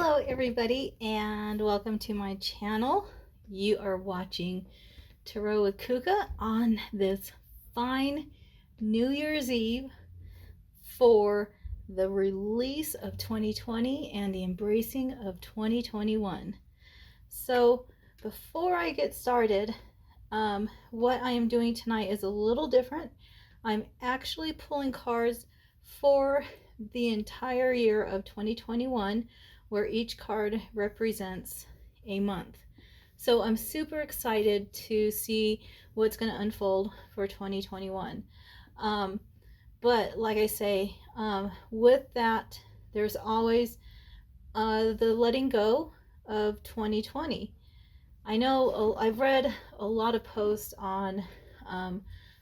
Hello everybody and welcome to my channel. You are watching Tarot with Kuka on this fine New Year's Eve for the release of 2020 and the embracing of 2021. So before I get started, what I am doing tonight is a little different. I'm actually pulling cards for the entire year of 2021, where each card represents a month. So I'm super excited to see what's going to unfold for 2021. But like I say, with that, there's always the letting go of 2020. I know I've read a lot of posts on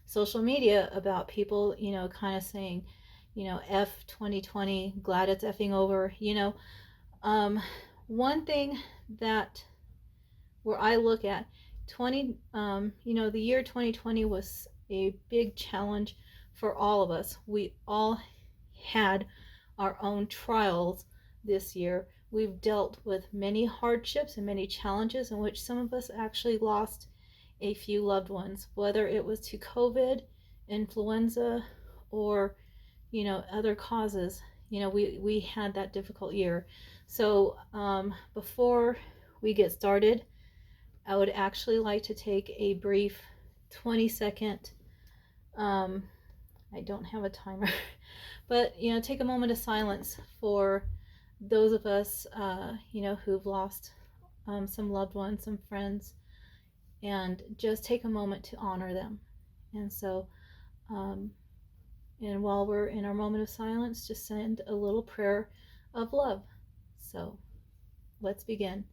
social media about people, kind of saying, F 2020, glad it's effing over, one thing that where I look at the year 2020 was a big challenge for all of us. We all had our own trials this year. We've dealt with many hardships and many challenges in which some of us actually lost a few loved ones, whether it was to COVID, influenza, or other causes. We had that difficult year. So before we get started, I would actually like to take a brief 20-second, I don't have a timer, but take a moment of silence for those of us who've lost some loved ones, some friends, and just take a moment to honor them. And so and while we're in our moment of silence, just send a little prayer of love. So let's begin.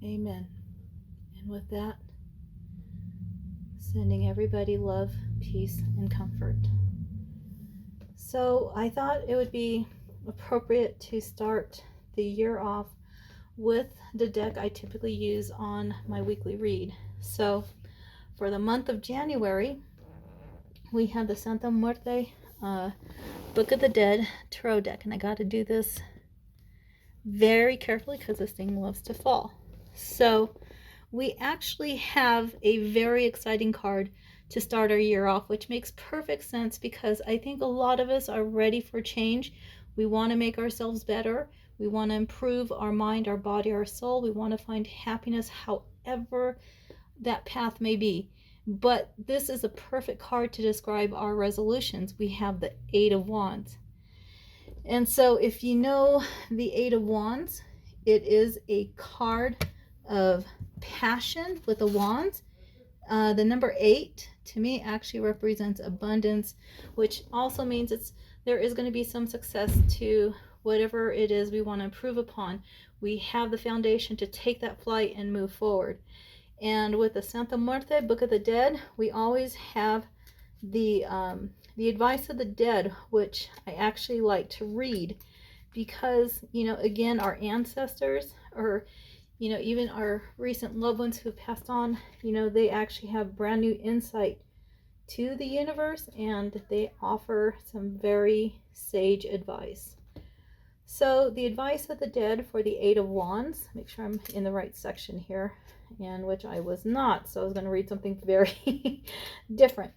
Amen. And with that, sending everybody love, peace, and comfort. So I thought it would be appropriate to start the year off with the deck I typically use on my weekly read. So for the month of January, we have the Santa Muerte Book of the Dead Tarot deck, and I got to do this very carefully because this thing loves to fall. So we actually have a very exciting card to start our year off, which makes perfect sense because I think a lot of us are ready for change. We want to make ourselves better. We want to improve our mind, our body, our soul. We want to find happiness however that path may be. But this is a perfect card to describe our resolutions. We have the Eight of Wands. And so if you know the Eight of Wands, it is a card of passion with the wands. The number 8 to me actually represents abundance, which also means there is going to be some success to whatever it is we want to improve upon. We have the foundation to take that flight and move forward. And with the Santa Muerte Book of the Dead, we always have the advice of the dead, which I actually like to read because, again, our ancestors, or even our recent loved ones who have passed on, they actually have brand new insight to the universe, and they offer some very sage advice. So the advice of the dead for the Eight of Wands, make sure I'm in the right section here, and which I was not, so I was going to read something very different.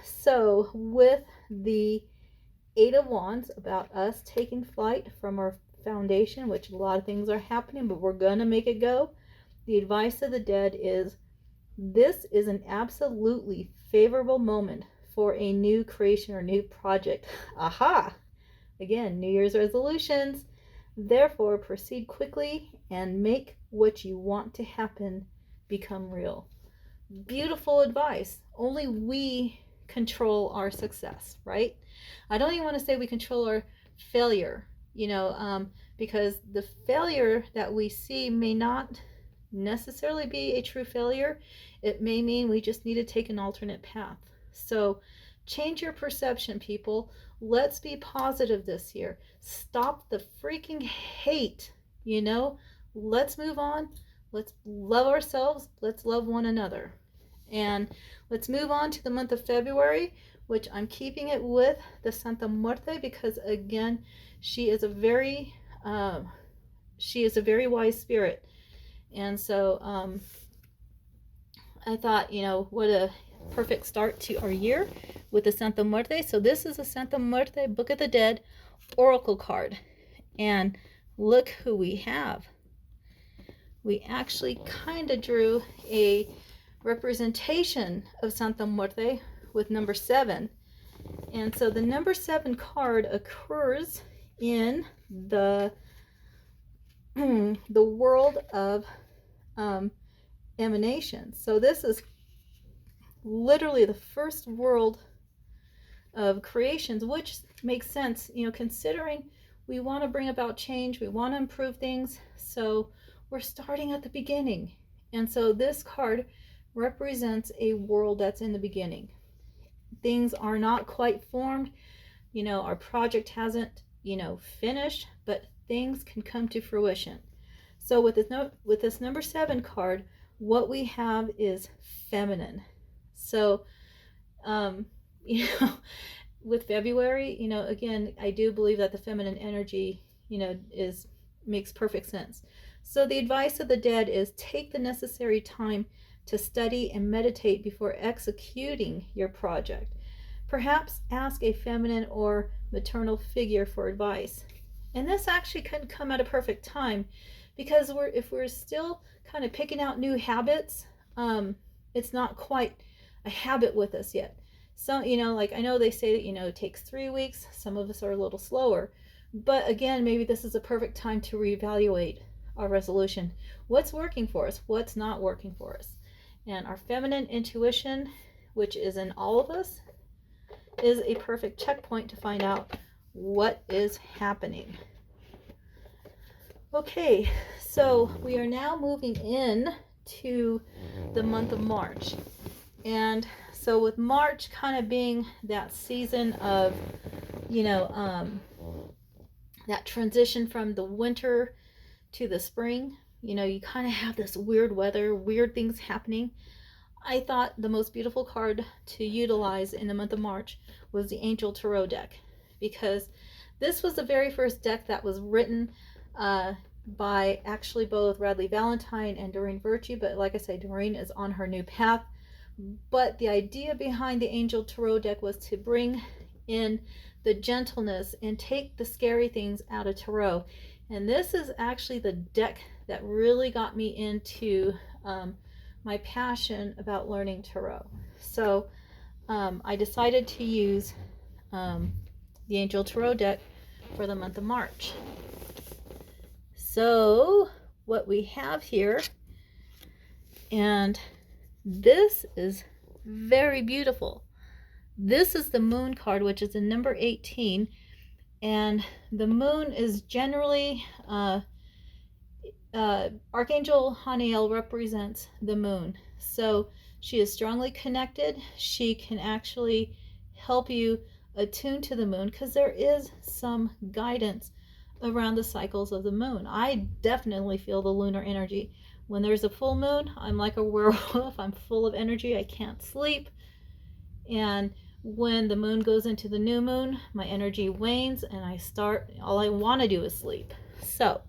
So with the Eight of Wands, about us taking flight from our foundation, which a lot of things are happening, but we're gonna make it go. The advice of the dead is, this is an absolutely favorable moment for a new creation or new project. Aha! Again, New Year's resolutions. Therefore, proceed quickly and make what you want to happen become real. Beautiful advice. Only we control our success, right? I don't even want to say we control our failure. because the failure that we see may not necessarily be a true failure. It may mean we just need to take an alternate path. So change your perception, people. Let's be positive this year. Stop the freaking hate, Let's move on. Let's love ourselves. Let's love one another. And let's move on to the month of February, which I'm keeping it with the Santa Muerte because, again, she is a very wise spirit. And so I thought, what a perfect start to our year with the Santa Muerte. So this is a Santa Muerte Book of the Dead Oracle card. And look who we have. We actually kind of drew a representation of Santa Muerte with number 7. And so the number 7 card occurs in the world of emanation. So this is literally the first world of creations, which makes sense, considering we want to bring about change, we want to improve things. So we're starting at the beginning. And so this card represents a world that's in the beginning. Things are not quite formed. Our project hasn't, finished, but things can come to fruition. So with this number 7 card, what we have is feminine. So, with February, again, I do believe that the feminine energy, makes perfect sense. So the advice of the dead is take the necessary time to study and meditate before executing your project. Perhaps ask a feminine or maternal figure for advice. And this actually couldn't come at a perfect time because if we're still kind of picking out new habits, it's not quite a habit with us yet. So, like I know they say that, it takes 3 weeks. Some of us are a little slower. But again, maybe this is a perfect time to reevaluate our resolution. What's working for us? What's not working for us? And our feminine intuition, which is in all of us, is a perfect checkpoint to find out what is happening. Okay, so we are now moving in to the month of March. And so with March kind of being that season of, that transition from the winter to the spring, you kind of have this weird weather, weird things happening. I thought the most beautiful card to utilize in the month of March was the Angel Tarot deck, because this was the very first deck that was written by actually both Radleigh Valentine and Doreen Virtue. But like I say, Doreen is on her new path. But the idea behind the Angel Tarot deck was to bring in the gentleness and take the scary things out of tarot. And this is actually the deck that really got me into my passion about learning tarot. So I decided to use the Angel Tarot deck for the month of March. So what we have here, and this is very beautiful. This is the Moon card, which is the number 18, and the Moon is generally Archangel Haniel represents the Moon. So she is strongly connected. She can actually help you attune to the Moon because there is some guidance around the cycles of the Moon. I definitely feel the lunar energy. When there's a full moon, I'm like a werewolf. I'm full of energy. I can't sleep. And when the moon goes into the new moon, my energy wanes and all I want to do is sleep. So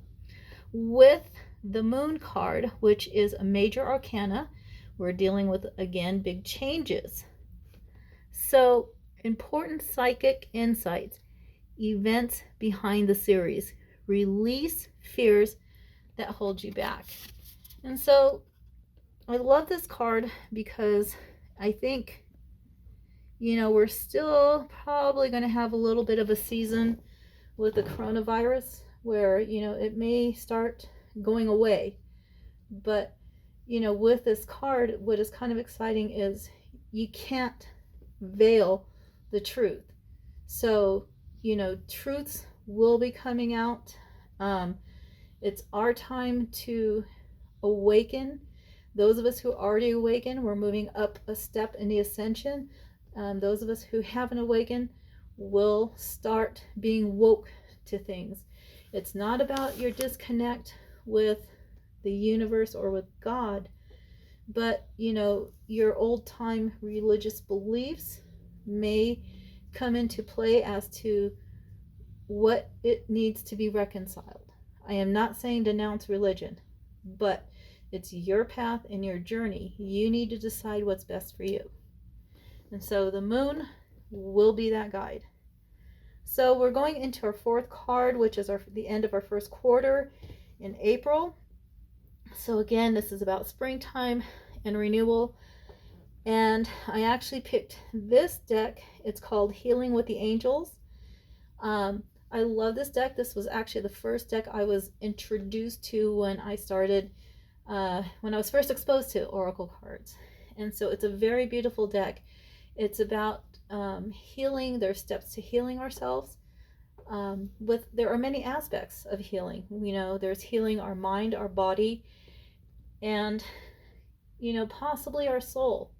with the Moon card, which is a major arcana, we're dealing with, again, big changes. So important psychic insights, events behind the series, release fears that hold you back. And so I love this card because I think, we're still probably going to have a little bit of a season with the coronavirus where, it may start going away. But, with this card, what is kind of exciting is you can't veil the truth. So, truths will be coming out. It's our time to awaken. Those of us who already awakened, we're moving up a step in the ascension. Those of us who haven't awakened will start being woke to things. It's not about your disconnect with the universe or with God, but your old time religious beliefs may come into play as to what it needs to be reconciled. I am not saying denounce religion, but it's your path and your journey. You need to decide what's best for you. And so the moon will be that guide. So we're going into our fourth card, which is the end of our first quarter in April. So again, this is about springtime and renewal. And I actually picked this deck. It's called Healing with the Angels. I love this deck. This was actually the first deck I was introduced to when I started, when I was first exposed to Oracle cards. And so it's a very beautiful deck. It's about healing. There's steps to healing ourselves. There are many aspects of healing. There's healing our mind, our body, and possibly our soul.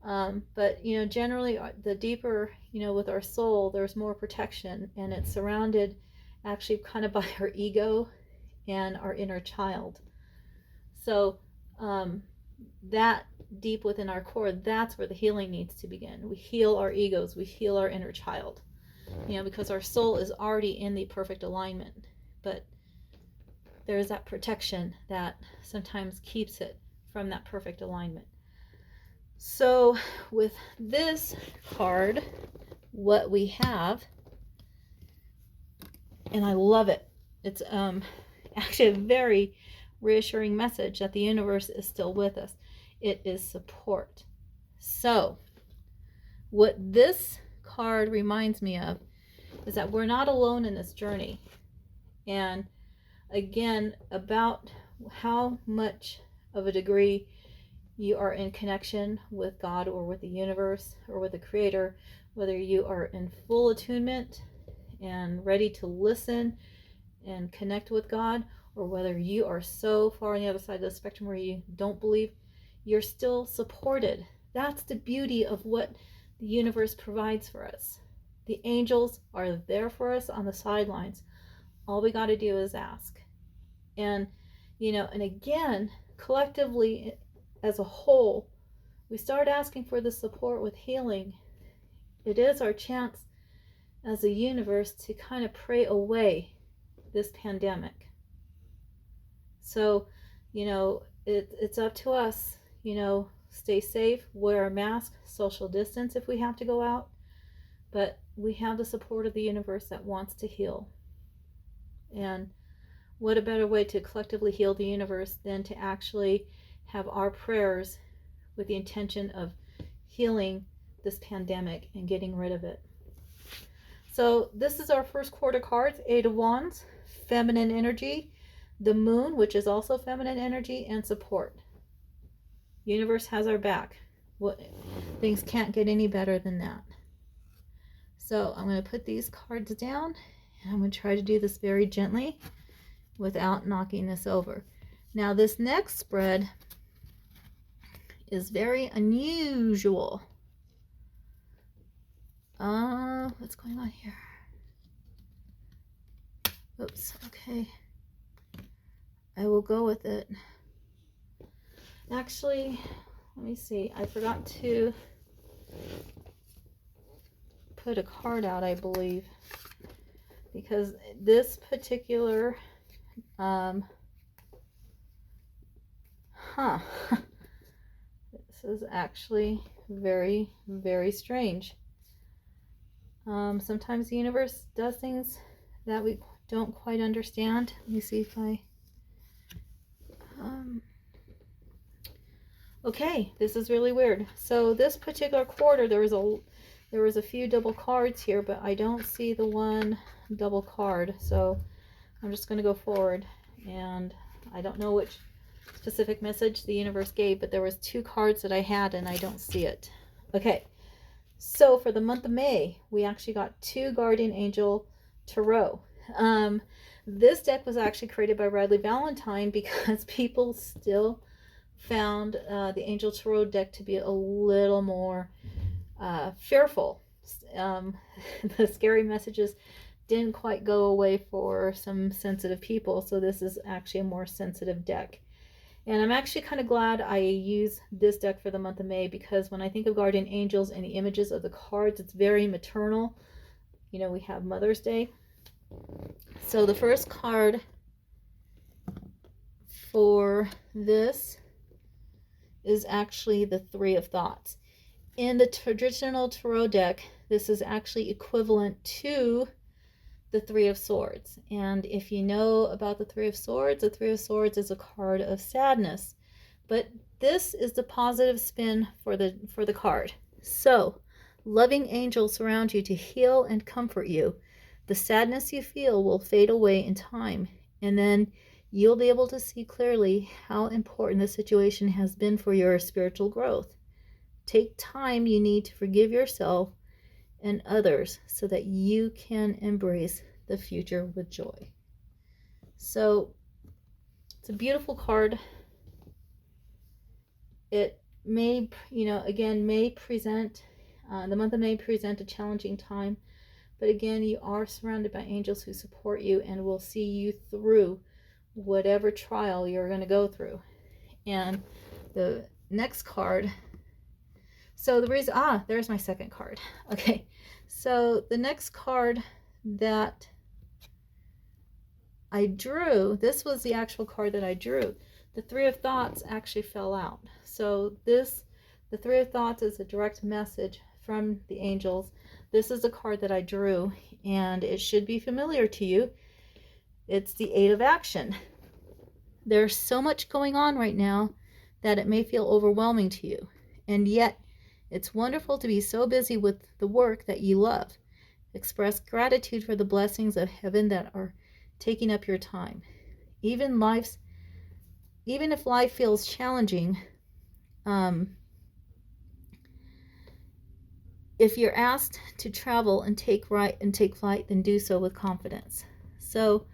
But generally the deeper, with our soul, there's more protection, and it's surrounded actually kind of by our ego and our inner child. So that deep within our core, that's where the healing needs to begin. We heal our egos, we heal our inner child, because our soul is already in the perfect alignment, but there's that protection that sometimes keeps it from that perfect alignment. So with this card, what we have, and I love it, it's actually a very reassuring message that the universe is still with us. It is support. So what this card reminds me of is that we're not alone in this journey. And again, about how much of a degree you are in connection with God or with the universe or with the Creator, whether you are in full attunement and ready to listen and connect with God, or whether you are so far on the other side of the spectrum where you don't believe, you're still supported. That's the beauty of what the universe provides for us. The angels are there for us on the sidelines. All we got to do is ask. And, and again, collectively, as a whole, we start asking for the support with healing. It is our chance as a universe to kind of pray away this pandemic. So, it's up to us, stay safe, wear a mask, social distance if we have to go out, but we have the support of the universe that wants to heal. And what a better way to collectively heal the universe than to actually have our prayers with the intention of healing this pandemic and getting rid of it. So this is our first quarter cards: Eight of Wands, feminine energy, the moon, which is also feminine energy, and support. Universe has our back. Things can't get any better than that. So I'm going to put these cards down, and I'm going to try to do this very gently without knocking this over. Now this next spread is very unusual. What's going on here? Oops, okay. I will go with it. Actually, let me see. I forgot to put a card out, I believe, because this particular this is actually very, very strange. Sometimes the universe does things that we don't quite understand. Let me see if I okay, this is really weird. So this particular quarter, there was a few double cards here, but I don't see the one double card. So I'm just going to go forward, and I don't know which specific message the universe gave, but there was two cards that I had and I don't see it. Okay, so for the month of May, we actually got two guardian angel, Tarot. This deck was actually created by Radleigh Valentine because people still found the Angel Tarot deck to be a little more fearful. The scary messages didn't quite go away for some sensitive people, so this is actually a more sensitive deck. And I'm actually kind of glad I use this deck for the month of May, because when I think of guardian angels and the images of the cards, it's very maternal. You know, we have Mother's Day. So the first card for this is actually the Three of Thoughts. In the traditional tarot deck, this is actually equivalent to the Three of Swords. And if you know about the Three of Swords is a card of sadness. But this is the positive spin for the card. So, loving angels surround you to heal and comfort you. The sadness you feel will fade away in time, and then you'll be able to see clearly how important the situation has been for your spiritual growth. Take time you need to forgive yourself and others so that you can embrace the future with joy. So it's a beautiful card. It may, again, may present, the month of May present a challenging time, but again, you are surrounded by angels who support you and will see you through whatever trial you're going to go through. And the next card, so the reason, there's my second card. Okay, so the next card that I drew, this was the actual card that I drew. The Three of Thoughts actually fell out. So the Three of Thoughts is a direct message from the angels. This is a card that I drew, and it should be familiar to you. It's the Eight of Action. There's so much going on right now that it may feel overwhelming to you, and yet it's wonderful to be so busy with the work that you love. Express gratitude for the blessings of heaven that are taking up your time. Even if life feels challenging, if you're asked to travel and take flight, then do so with confidence. So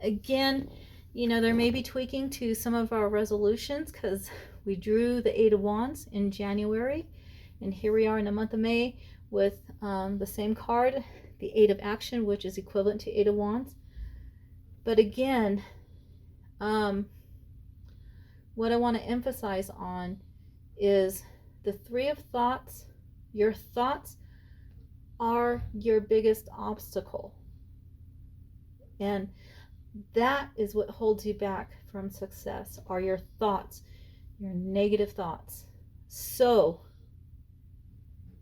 again, there may be tweaking to some of our resolutions, because we drew the Eight of Wands in January, and here we are in the month of May with the same card, the Eight of Action, which is equivalent to Eight of Wands. But again, what I want to emphasize on is the Three of Thoughts. Your thoughts are your biggest obstacle, and that is what holds you back from success, are your thoughts, your negative thoughts. So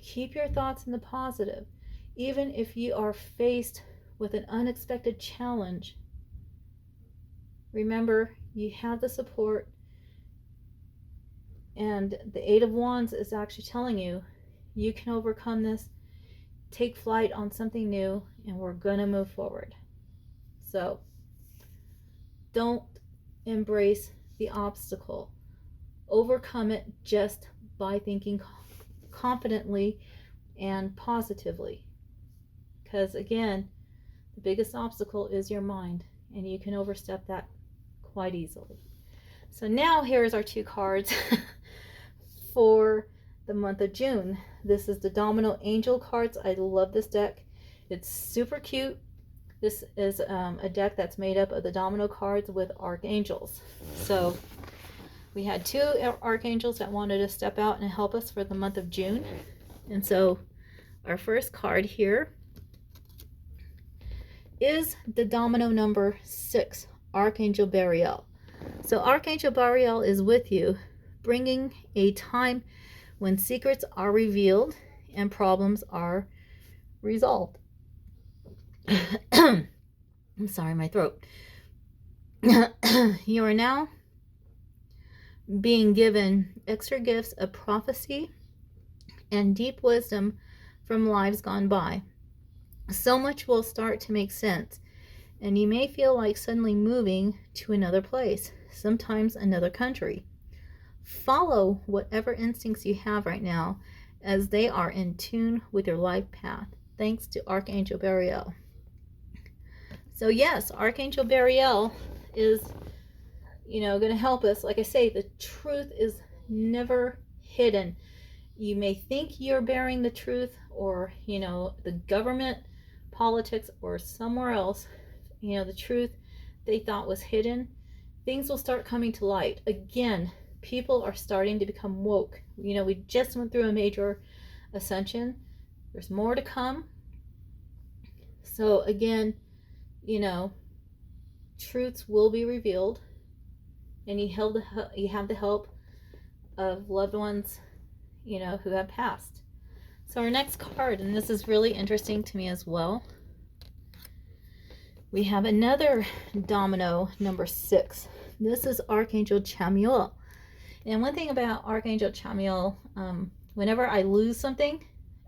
keep your thoughts in the positive. Even if you are faced with an unexpected challenge, remember, you have the support, and the Eight of Wands is actually telling you you can overcome this. Take flight on something new, and we're gonna move forward. So don't embrace the obstacle. Overcome it just by thinking confidently and positively, because again, the biggest obstacle is your mind, and you can overstep that quite easily. So now here's our two cards for the month of June. This is the Domino Angel cards. I love this deck. It's super cute. This is a deck that's made up of the Domino cards with archangels. So we had two archangels that wanted to step out and help us for the month of June. And so our first card here is the Domino number 6, Archangel Burial. So Archangel Burial is with you, bringing a time when secrets are revealed and problems are resolved. I'm sorry, my throat. You are now being given extra gifts of prophecy and deep wisdom from lives gone by. So much will start to make sense, and you may feel like suddenly moving to another place, sometimes another country. Follow whatever instincts you have right now, as they are in tune with your life path, thanks to Archangel Burial. So yes, Archangel Burial is, going to help us. Like I say, the truth is never hidden. You may think you're bearing the truth, or, the government, politics, or somewhere else, the truth they thought was hidden. Things will start coming to light. Again, people are starting to become woke. We just went through a major ascension. There's more to come. So again, truths will be revealed, and you have the help of loved ones, who have passed. So our next card, and this is really interesting to me as well, we have another Domino, number 6. This is Archangel Chamuel. And one thing about Archangel Chamuel, whenever I lose something,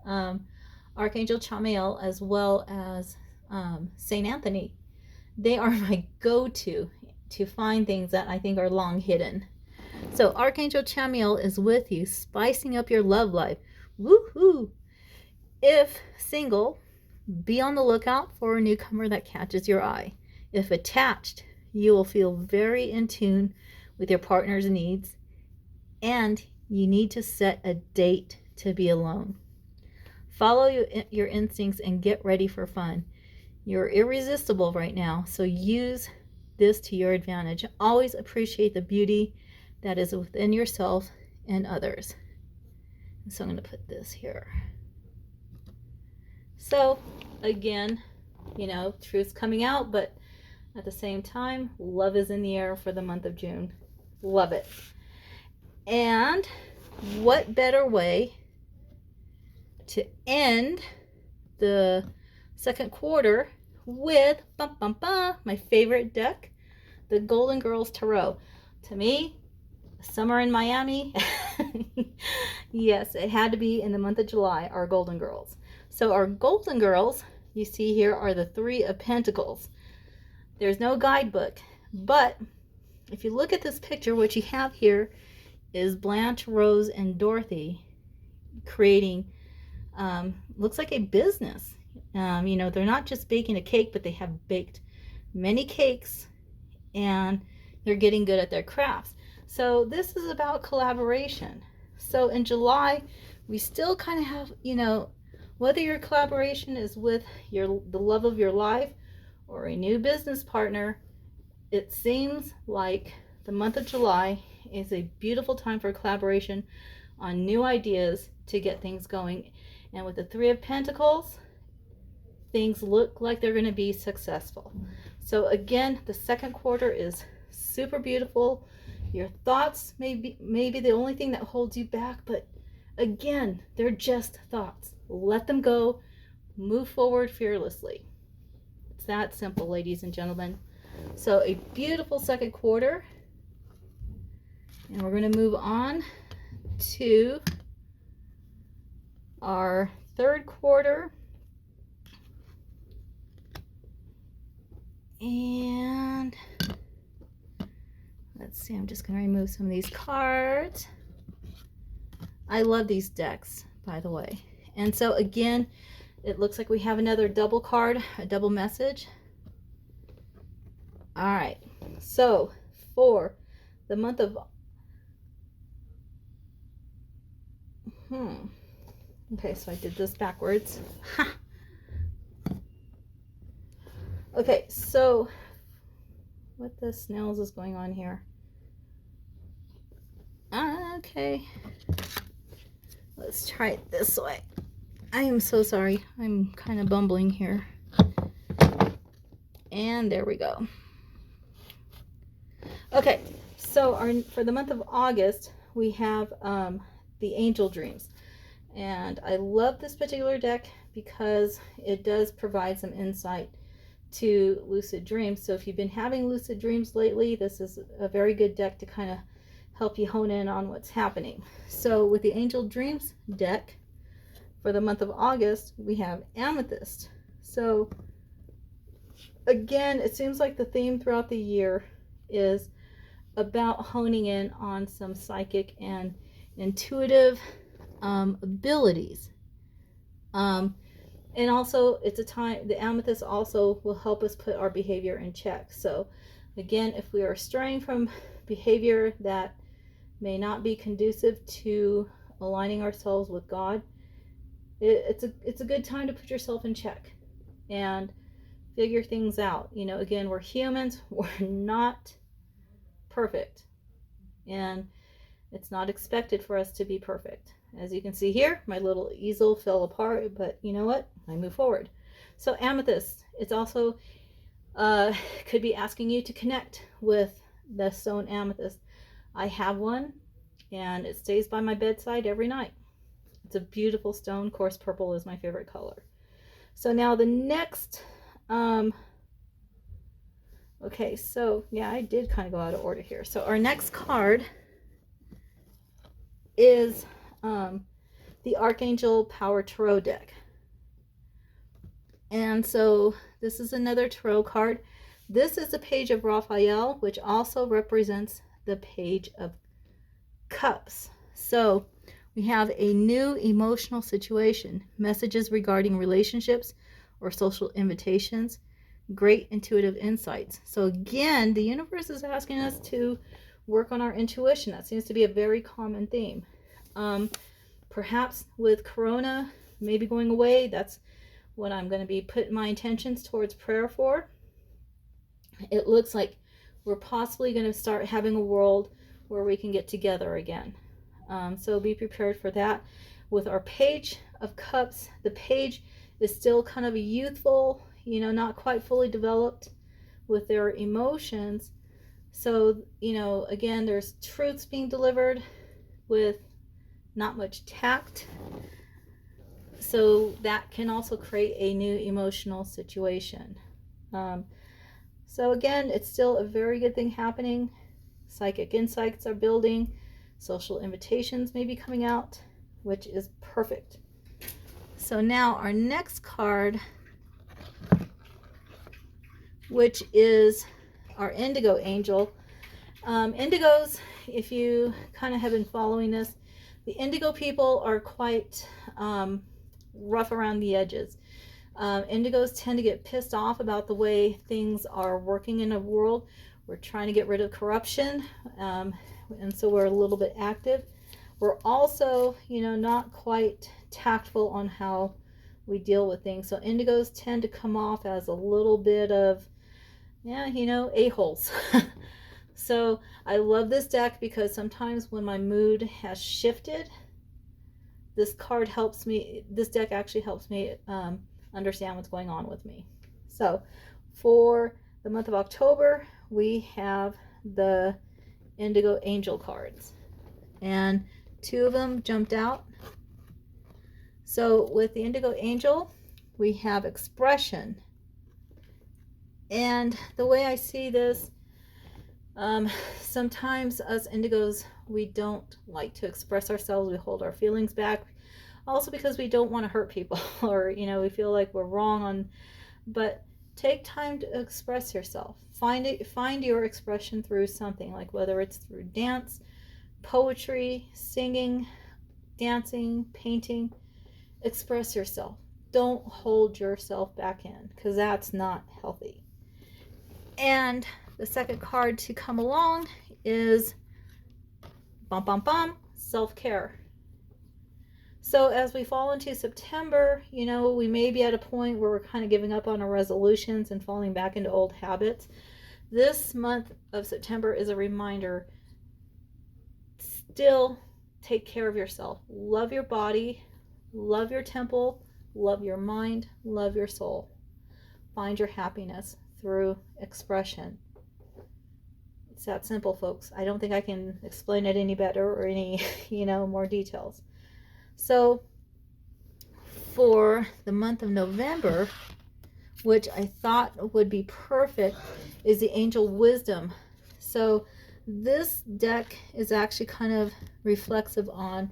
Archangel Chamuel as well as Saint Anthony, they are my go-to to find things that I think are long hidden. So Archangel Chamuel is with you, spicing up your love life. Woohoo! If single, be on the lookout for a newcomer that catches your eye. If attached, you will feel very in tune with your partner's needs, and you need to set a date to be alone. Follow your instincts and get ready for fun. You're irresistible right now, so use this to your advantage. Always appreciate the beauty that is within yourself and others. So I'm going to put this here. So again, truth's coming out, but at the same time, love is in the air for the month of June. Love it. And what better way to end the second quarter with my favorite deck, the Golden Girls Tarot. To me, summer in Miami, yes, it had to be in the month of July, our Golden Girls. So our Golden Girls, you see here, are the 3 of Pentacles. There's no guidebook, but if you look at this picture, what you have here is Blanche, Rose, and Dorothy creating, looks like a business. They're not just baking a cake, but they have baked many cakes, and they're getting good at their crafts. So this is about collaboration. So in July, we still kind of have, whether your collaboration is with the love of your life or a new business partner, it seems like the month of July is a beautiful time for collaboration on new ideas to get things going. And with the 3 of Pentacles, things look like they're going to be successful. So again, the second quarter is super beautiful. Your thoughts may be the only thing that holds you back, but again, they're just thoughts. Let them go. Move forward fearlessly. It's that simple, ladies and gentlemen. So a beautiful second quarter. And we're going to move on to our third quarter. And let's see, I'm just going to remove some of these cards. I love these decks, by the way. And so again, it looks like we have another double card, a double message. All right, so for the month of okay, so I did this backwards. Okay, so what the snails is going on here? Okay, let's try it this way. I am so sorry. I'm kind of bumbling here. And there we go. Okay, so for the month of August, we have the Angel Dreams. And I love this particular deck because it does provide some insight to lucid dreams. So if you've been having lucid dreams lately, this is a very good deck to kind of help you hone in on what's happening. So with the Angel Dreams deck, for the month of August, we have Amethyst. So again, it seems like the theme throughout the year is about honing in on some psychic and intuitive abilities. And also, it's a time, the amethyst also will help us put our behavior in check. So again, if we are straying from behavior that may not be conducive to aligning ourselves with God, it's a good time to put yourself in check and figure things out. You know, again, we're humans, we're not perfect, and it's not expected for us to be perfect. As you can see here, my little easel fell apart, but you know what? I move forward. So amethyst, it's also could be asking you to connect with the stone amethyst. I have one, and it stays by my bedside every night. It's a beautiful stone. Of course, purple is my favorite color. So now the next, okay, so yeah, I did kind of go out of order here. So our next card is the Archangel Power Tarot deck. And so this is another tarot card. This is the page of Raphael, which also represents the page of cups. So we have a new emotional situation, messages regarding relationships or social invitations, great intuitive insights. So again, the universe is asking us to work on our intuition. That seems to be a very common theme. Perhaps with Corona maybe going away, that's what I'm going to be putting my intentions towards prayer for. It looks like we're possibly going to start having a world where we can get together again. So be prepared for that. With our page of cups, the page is still kind of a youthful, you know, not quite fully developed with their emotions. So, you know, again, there's truths being delivered with not much tact. So that can also create a new emotional situation. So again, it's still a very good thing happening. Psychic insights are building. Social invitations may be coming out, which is perfect. So now our next card, which is our Indigo Angel. Indigos, if you kind of have been following this, the Indigo people are quite rough around the edges. Indigos tend to get pissed off about the way things are working in a world. We're trying to get rid of corruption, and so we're a little bit active. We're also, you know, not quite tactful on how we deal with things. So indigos tend to come off as a little bit of, yeah, you know, a-holes. So I love this deck because sometimes when my mood has shifted, this card helps me, this deck actually helps me understand what's going on with me. So for the month of October, we have the Indigo Angel cards, and two of them jumped out. So with the Indigo Angel, we have expression. And the way I see this, sometimes us indigos, we don't like to express ourselves. We hold our feelings back, also because we don't want to hurt people, or, you know, we feel like we're wrong on, but take time to express yourself. Find your expression through something, like whether it's through dance, poetry, singing, dancing, painting. Express yourself. Don't hold yourself back in, because that's not healthy. And the second card to come along is bum bum bum, self-care. So as we fall into September, you know, we may be at a point where we're kind of giving up on our resolutions and falling back into old habits. This month of September is a reminder, still take care of yourself. Love your body, love your temple, love your mind, love your soul. Find your happiness through expression. It's that simple, folks. I don't think I can explain it any better or any, you know, more details. So for the month of November, which I thought would be perfect, is the Angel Wisdom. So this deck is actually kind of reflexive on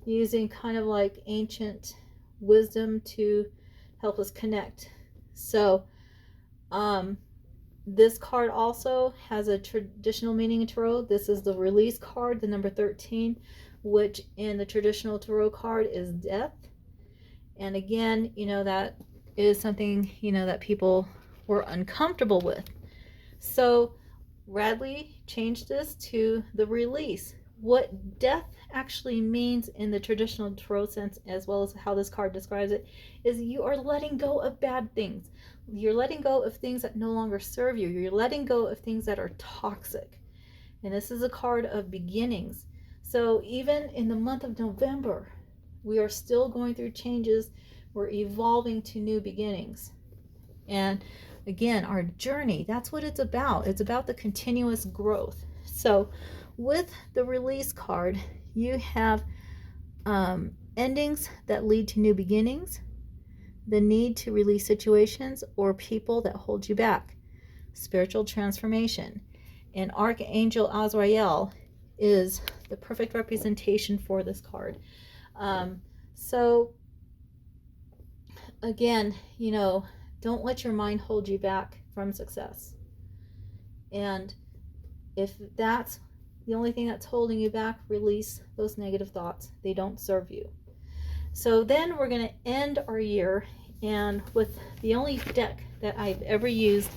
using kind of like ancient wisdom to help us connect. So this card also has a traditional meaning in tarot. This is the release card, the number 13, which in the traditional tarot card is death. And again, that is something, that people were uncomfortable with. So Radleigh changed this to the release. What death actually means in the traditional tarot sense, as well as how this card describes it, is you are letting go of bad things. You're letting go of things that no longer serve you. You're letting go of things that are toxic. And this is a card of beginnings. So even in the month of November, we are still going through changes. We're evolving to new beginnings. And again, our journey, that's what it's about. It's about the continuous growth. So with the release card, you have endings that lead to new beginnings, the need to release situations or people that hold you back, spiritual transformation. And Archangel Azrael is the perfect representation for this card. So again, don't let your mind hold you back from success. And if that's the only thing that's holding you back, release those negative thoughts. They don't serve you. So then we're going to end our year, and with the only deck that I've ever used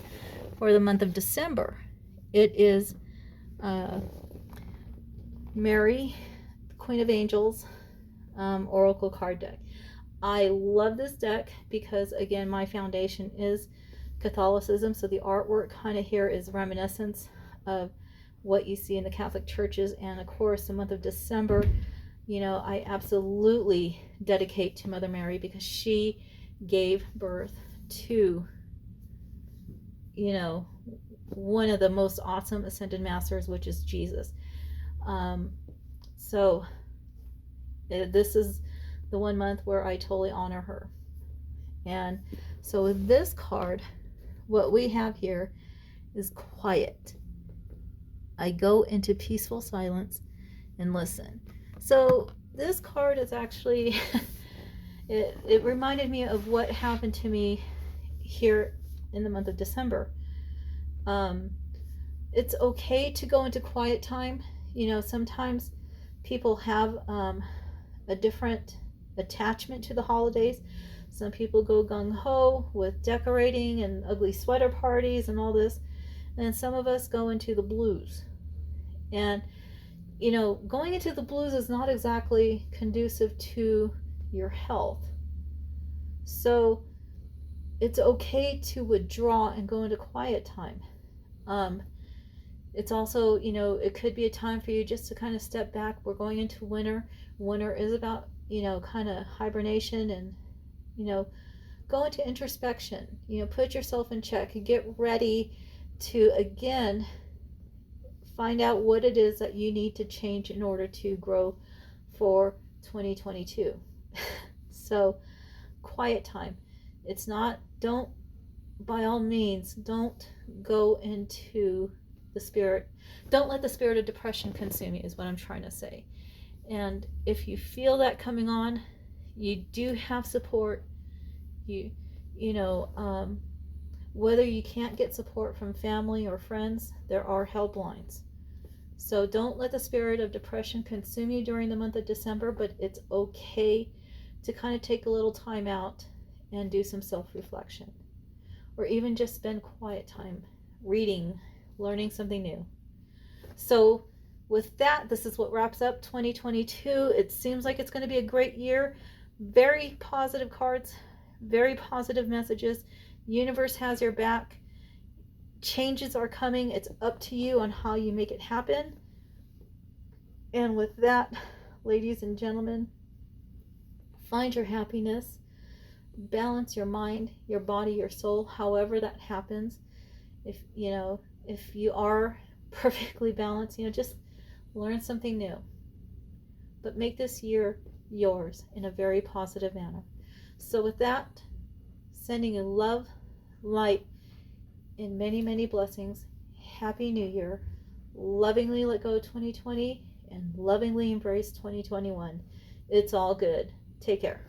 for the month of December, it is Mary, Queen of Angels, Oracle card deck. I love this deck because, again, my foundation is Catholicism, so the artwork kind of here is reminiscence of what you see in the Catholic churches. And of course, the month of December, I absolutely dedicate to Mother Mary because she gave birth to, one of the most awesome ascended masters, which is Jesus. So this is the one month where I totally honor her. And so with this card, what we have here is quiet. I go into peaceful silence and listen. So this card is actually, it reminded me of what happened to me here in the month of December. It's okay to go into quiet time. Sometimes people have a different attachment to the holidays. Some people go gung-ho with decorating and ugly sweater parties and all this. And some of us go into the blues. And, going into the blues is not exactly conducive to your health. So it's okay to withdraw and go into quiet time. It's also, it could be a time for you just to kind of step back. We're going into winter. Winter is about, kind of hibernation and, go into introspection. Put yourself in check and get ready to, again, find out what it is that you need to change in order to grow for 2022. So, quiet time. It's not, by all means, don't go into the spirit. Don't let the spirit of depression consume you, is what I'm trying to say. And if you feel that coming on, you do have support. Whether you can't get support from family or friends, there are helplines. So don't let the spirit of depression consume you during the month of December, but it's okay to kind of take a little time out and do some self-reflection. Or even just spend quiet time reading, learning something new. So with that, this is what wraps up 2022. It seems like it's going to be a great year. Very positive cards, very positive messages. Universe has your back. Changes are coming. It's up to you on how you make it happen. And with that, ladies and gentlemen, find your happiness. Balance your mind, your body, your soul, however that happens. If you are perfectly balanced, just learn something new. But make this year yours in a very positive manner. So with that, sending you love, light, and many, many blessings. Happy New Year. Lovingly let go 2020 and lovingly embrace 2021. It's all good. Take care.